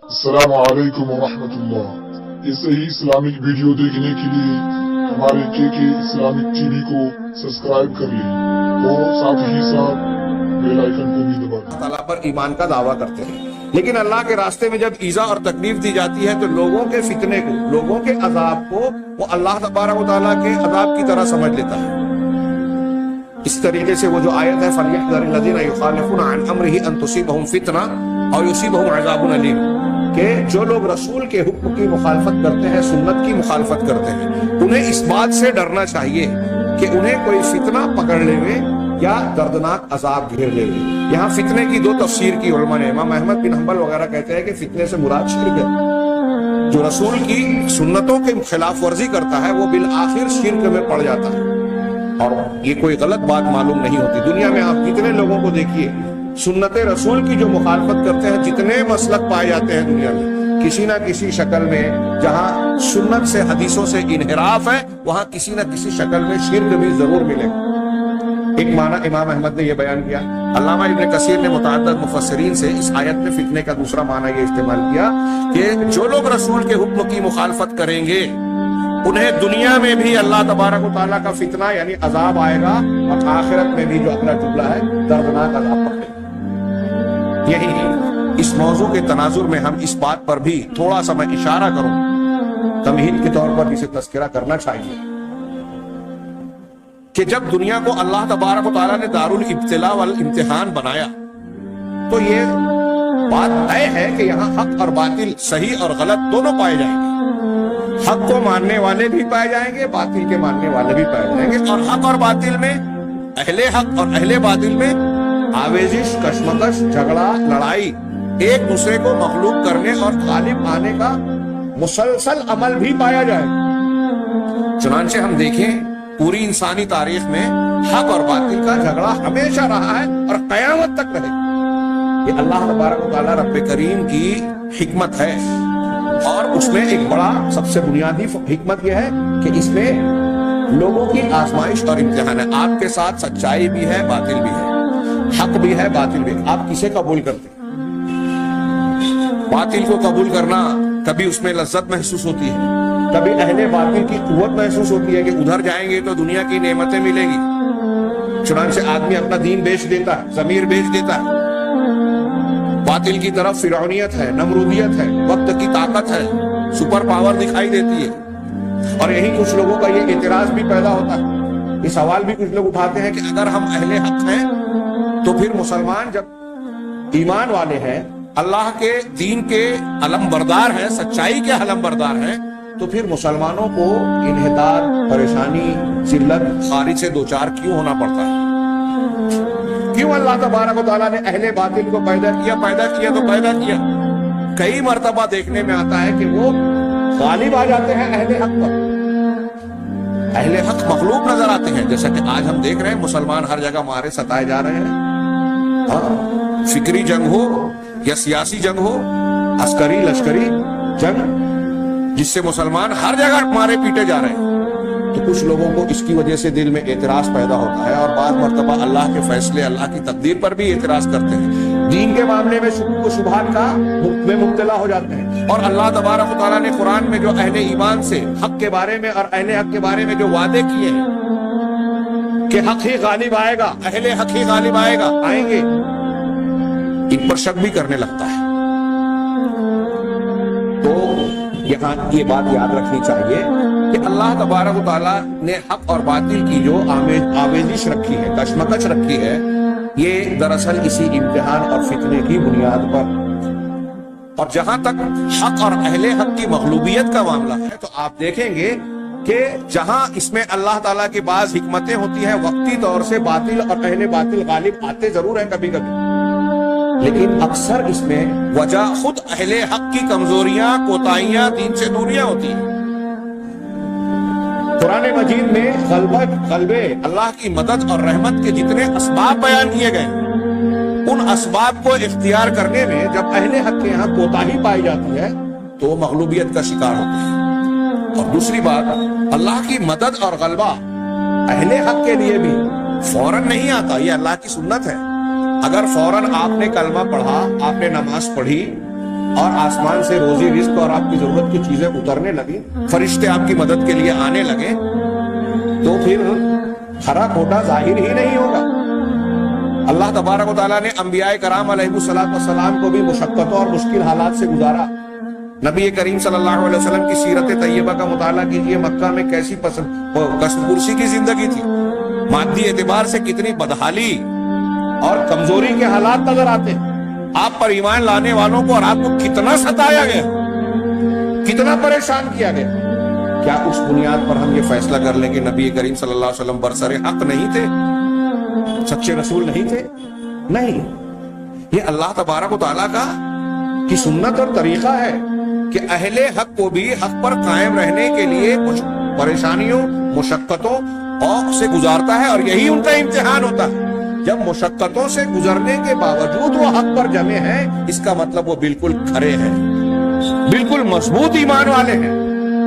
السلام علیکم ورحمۃ اللہ۔ ایسے ہی اسلامک ویڈیو دیکھنے کے لیے ہمارے کے اسلامک ٹی وی کو سبسکرائب کر لیں اور ساتھ ہی ساتھ بیل آئیکن کو بھی دبا دیں۔ اللہ تعالیٰ پر ایمان کا دعویٰ کرتے ہیں، لیکن اللہ کے راستے میں جب ایذا اور تکلیف دی جاتی ہے تو لوگوں کے فتنے کو، لوگوں کے عذاب کو وہ اللہ تبارک و تعالیٰ کے عذاب کی طرح سمجھ لیتا ہے۔ اس طریقے سے وہ جو آیت ہے فَلْيَحْذَرِ الَّذِينَ يُخَالِفُونَ عَنْ أَمْرِهِ أَن تُصِيبَهُمْ فِتْنَةٌ أَوْ يُصِيبَهُمْ عَذَابٌ أَلِيمٌ، کہ جو لوگ رسول کے حکم کی مخالفت کرتے ہیں، سنت کی مخالفت کرتے ہیں، انہیں اس بات سے ڈرنا چاہیے کہ انہیں کوئی فتنہ پکڑ لے یا دردناک عذاب گھیر لے۔ یہاں فتنے کی دو تفسیر کی علماء نے، امام احمد بن حنبل وغیرہ کہتے ہیں کہ فتنے سے مراد شرک ہے، جو رسول کی سنتوں کے خلاف ورزی کرتا ہے وہ بالآخر شرک میں پڑ جاتا ہے، اور یہ کوئی غلط بات معلوم نہیں ہوتی۔ دنیا میں آپ کتنے لوگوں کو دیکھیے سنت رسول کی جو مخالفت کرتے ہیں، جتنے مسلک پائے جاتے ہیں دنیا میں، کسی نہ کسی شکل میں جہاں سنت سے حدیثوں سے انحراف ہے وہاں کسی نہ کسی شکل میں شرک بھی ضرور ملے گا۔ ایک معنی امام احمد نے یہ بیان کیا۔ علامہ ابن کثیر نے متعدد مفسرین سے اس آیت میں فتنے کا دوسرا معنی یہ استعمال کیا کہ جو لوگ رسول کے حکم کی مخالفت کریں گے انہیں دنیا میں بھی اللہ تبارک و تعالیٰ کا فتنہ یعنی عذاب آئے گا، اور آخرت میں بھی جو اگلا جملہ ہے دردناک عذاب پکڑے گا۔ یہی اس موضوع کے تناظر میں ہم اس بات پر بھی تھوڑا سا میں اشارہ کروں، تمہید کے طور پر اسے تذکرہ کرنا چاہیے کہ جب دنیا کو اللہ تبارک و تعالیٰ نے دار الابتلاء والامتحان بنایا تو یہ بات طے ہے کہ یہاں حق اور باطل، صحیح اور غلط دونوں پائے جائیں گے۔ حق کو ماننے والے بھی پائے جائیں گے، باطل کے ماننے والے بھی پائے جائیں گے، اور حق اور باطل میں، اہل حق اور اہل باطل میں آویزش، کشمکش، جھگڑا، لڑائی، ایک دوسرے کو مغلوب کرنے اور غالب آنے کا مسلسل عمل بھی پایا جائے گا۔ چنانچہ ہم دیکھیں پوری انسانی تاریخ میں حق اور باطل کا جھگڑا ہمیشہ رہا ہے اور قیامت تک رہے گا۔ یہ اللہ تبارک و تعالیٰ رب کریم کی حکمت ہے، اور اس میں ایک بڑا سب سے بنیادی حکمت یہ ہے کہ اس میں لوگوں کی آزمائش اور امتحان ہے۔ آپ کے ساتھ سچائی بھی ہے، باطل بھی ہے، حق بھی ہے، باطل بھی ہے۔ آپ کسے قبول کرتے ہیں؟ باطل کو قبول کرنا کبھی اس میں لذت محسوس ہوتی ہے، کبھی اہل باطل کی قوت محسوس ہوتی ہے کہ ادھر جائیں گے تو دنیا کی نعمتیں ملیں گی، چنانچہ آدمی اپنا دین بیچ دیتا ہے، ضمیر بیچ دیتا ہے۔ باطل کی طرف فرعونیت ہے، نمرودیت ہے، وقت کی طاقت ہے، سپر پاور دکھائی دیتی ہے، اور یہی کچھ لوگوں کا یہ اعتراض بھی پیدا ہوتا ہے۔ یہ سوال بھی کچھ لوگ اٹھاتے ہیں کہ اگر ہم اہل حق ہیں تو پھر مسلمان جب ایمان والے ہیں، اللہ کے دین کے علم بردار ہیں، سچائی کے علم بردار ہیں، تو پھر مسلمانوں کو انحطاط، پریشانی، ذلت، خارج سے دوچار کیوں ہونا پڑتا ہے؟ کیوں اللہ تبارک و تعالیٰ نے اہل باطل کو پیدا کیا؟ کئی مرتبہ دیکھنے میں آتا ہے کہ وہ غالب آ جاتے ہیں اہل حق پر، اہل حق مغلوب نظر آتے ہیں، جیسا کہ آج ہم دیکھ رہے ہیں مسلمان ہر جگہ مارے ستائے جا رہے ہیں۔ فکری جنگ ہو یا سیاسی جنگ ہو، عسکری لشکری جنگ، جس سے مسلمان ہر جگہ مارے پیٹے جا رہے ہیں، تو کچھ لوگوں کو اس کی وجہ سے دل میں اعتراض پیدا ہوتا ہے، اور بعض مرتبہ اللہ کے فیصلے، اللہ کی تقدیر پر بھی اعتراض کرتے ہیں، دین کے معاملے میں شکوک و شبہات کا میں مبتلا ہو جاتے ہیں۔ اور اللہ تبارک و تعالیٰ نے قرآن میں جو اہل ایمان سے حق کے بارے میں اور اہل حق کے بارے میں جو وعدے کیے ہیں کہ حق ہی غالب آئے گا، اہل حق ہی غالب آئے گا، آئیں گے، ان پر شک بھی کرنے لگتا ہے۔ تو یہاں یہ بات یاد رکھنی چاہیے کہ اللہ تبارک و تعالیٰ نے حق اور باطل کی جو آمیزش رکھی ہے، کشمکش رکھی ہے، یہ دراصل اسی امتحان اور فتنے کی بنیاد پر، اور جہاں تک حق اور اہل حق کی مغلوبیت کا معاملہ ہے تو آپ دیکھیں گے کہ جہاں اس میں اللہ تعالیٰ کی بعض حکمتیں ہوتی ہیں، وقتی طور سے باطل اور اہل باطل غالب آتے ضرور ہیں کبھی کبھی، لیکن اکثر اس میں وجہ خود اہل حق کی کمزوریاں، کوتاہیاں، دین سے دوریاں ہوتی ہیں۔ قرآن مجید میں غلبے، اللہ کی مدد اور رحمت کے جتنے اسباب بیان کیے گئے، ان اسباب کو اختیار کرنے میں جب اہل حق کے یہاں کوتاہی پائی جاتی ہے تو وہ مغلوبیت کا شکار ہوتے ہیں۔ اور دوسری بات، اللہ کی مدد اور غلبہ اہل حق کے لیے بھی فوراً نہیں آتا، یہ اللہ کی سنت ہے۔ اگر فوراً آپ نے کلمہ پڑھا، آپ نے نماز پڑھی، اور آسمان سے روزی رزق اور آپ کی ضرورت کی چیزیں اترنے لگی، فرشتے آپ کی مدد کے لیے آنے لگے، تو پھر کھرا کھوٹا ظاہر ہی نہیں ہوگا۔ اللہ تبارک و تعالیٰ نے انبیاء کرام علیہ السلام کو بھی مشقتوں اور مشکل حالات سے گزارا۔ نبی کریم صلی اللہ علیہ وسلم کی سیرت طیبہ کا مطالعہ کیجئے، مکہ میں کیسی کسب پرسی کی زندگی تھی، مادی اعتبار سے کتنی بدحالی اور کمزوری کے حالات نظر آتے ہیں۔ آپ پر ایمان لانے والوں کو اور آپ کو کتنا ستایا گیا، کتنا پریشان کیا گیا۔ کیا اس بنیاد پر ہم یہ فیصلہ کر لیں کہ نبی کریم صلی اللہ علیہ وسلم برسر حق نہیں تھے، سچے رسول نہیں تھے؟ نہیں، یہ اللہ تبارک و تعالیٰ کا کی سنت اور طریقہ ہے کہ اہل حق کو بھی حق پر قائم رہنے کے لیے کچھ پریشانیوں، مشقتوں اور سے گزارتا ہے، اور یہی ان کا امتحان ہوتا ہے۔ جب مشقتوں سے گزرنے کے باوجود وہ حق پر جمے ہیں، اس کا مطلب وہ بالکل کھڑے ہیں، بالکل مضبوط ایمان والے ہیں۔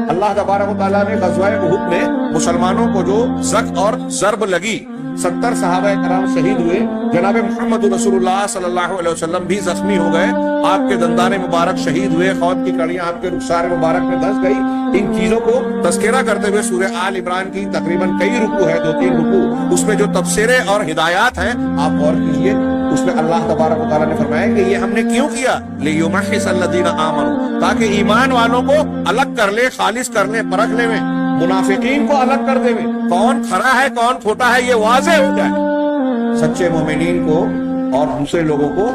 اللہ تبارک و تعالیٰ نے غزوہ احد میں مسلمانوں کو جو زخم اور ضرب لگی، 70 صحابہ کرام شہید ہوئے، جناب محمد رسول اللہ صلی اللہ علیہ وسلم بھی زخمی ہو گئے، آپ کے دندان مبارک شہید ہوئے، خود کی کڑیاں آپ کے رخسار مبارک میں دھنس گئی۔ ان چیزوں کو تذکرہ کرتے ہوئے سورہ آل عمران کی تقریباً کئی رکوع ہے، 2-3 رکوع، اس میں جو تبصرے اور ہدایات ہیں آپ غور کیجئے۔ اس میں اللہ تبارک و تعالیٰ نے فرمایا کہ یہ ہم نے کیوں کیا، لِيُمَحِّصَ الَّذِينَ آمَنُوا، تاکہ ایمان والوں کو الگ کر لے، خالص کر لے، پرکھ لے، منافقین کو الگ کر دے، کون کھرا ہے کون کھوٹا ہے یہ واضح ہو جائے، سچے مومنین کو اور دوسرے لوگوں کو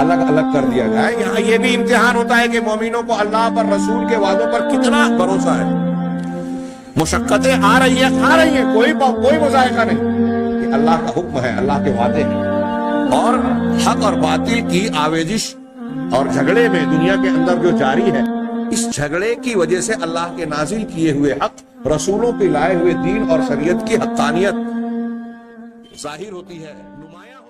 الگ الگ کر دیا جائے۔ یہاں یہ بھی امتحان ہوتا ہے کہ مومنوں کو اللہ پر، رسول کے وعدوں پر کتنا بھروسہ ہے۔ مشقتیں آ رہی ہیں، کوئی مذائقہ نہیں، کہ اللہ کا حکم ہے، اللہ کے وعدے ہیں، اور حق اور باطل کی آویزش اور جھگڑے میں دنیا کے اندر جو جاری ہے، اس جھگڑے کی وجہ سے اللہ کے نازل کیے ہوئے حق، رسولوں کے لائے ہوئے دین اور شریعت کی حقانیت ظاہر ہوتی ہے، نمایاں